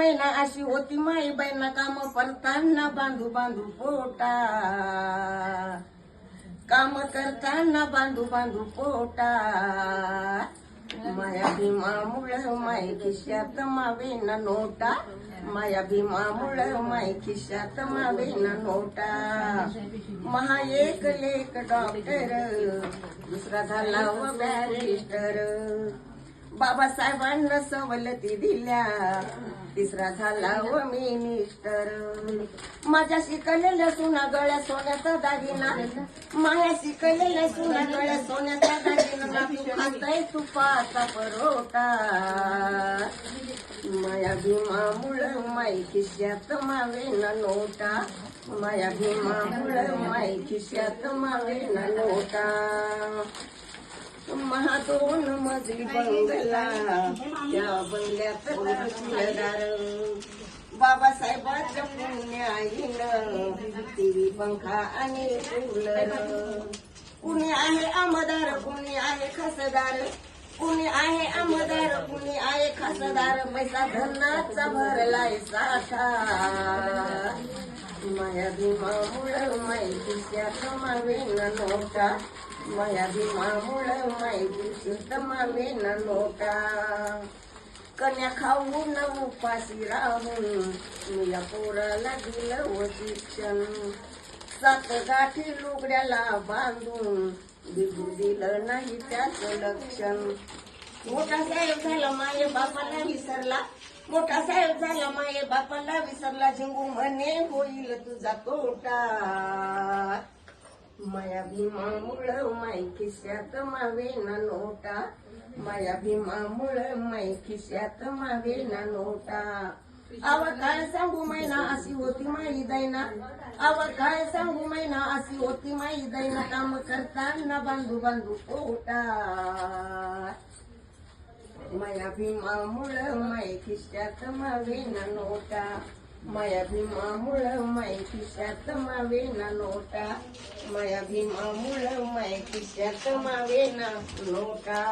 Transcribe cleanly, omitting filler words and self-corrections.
मैना अशी होती माई बाईना काम करताना बांधू बांधू पोटा, काम करताना बांधू बांधू पोटा. माया भीमामुळं माय खिशात मावेना नोटा, माया भीमामुळं माय खिशात मावेना नोटा. महा एक लेख डॉक्टर, दुसरा झाला व बॅरिस्टर. बाबासाहेबांना सवलती दिल्या, तिसरा झाला व मिनिस्टर. माझ्या शिकलेल्या सुना गळ्या सोन्याचा दागिना, माझ्या शिकलेल्या सुना गळ्या सोन्याचा दागिना. तू खाताय तुपाचा परोटा, माया भीमामुळं माई खिशात मावेना नोटा, माया भीमामुळं माई खिशात मावेना नोटा. महा 2 मजली बंगला, त्या बंगल्यात घरदार. बाबासाहेबांच्या पुण्याईनं टीव्ही पंखा आणि कूलर. कुणी आहे आमदार, कुणी आहे खासदार, कुणी आहे आमदार, कुणी आहे खासदार. पैसा धनाचा भरलाय साठा, माया भीमामुळं माई खिशात मावेना नोटा, माया भीमामुळं माई खिशात मावेना नोटा. कन्या खाऊन उपाशी राहून मी या पोराला दिलं व शिक्षण. 7 गाठी लुगड्याला बांधून बिजू दिलं नाही त्याचं लक्षण. मोठा साहेब झाला माये बापाला विसरला, मोठा साहेब झाला माये बापाला विसरला. झिंगू म्हणे होईल तुझा तोटा, माया भीमामुळं माई खिशात मावेना नोटा, माया भीमामुळं माई खिशात मावेना नोटा. आव काय सांगू मैना अशी होती माई दैना, आव काय सांगू मैना अशी होती माई दैना. काम करताना बांधू बांधू पोटा, माया भीमामुळं माई खिशात मावेना नोटा, माया भीमामुळं माई खिशात मावेना नोटा, माया भीमामुळं माई खिशात मावेना नोटा.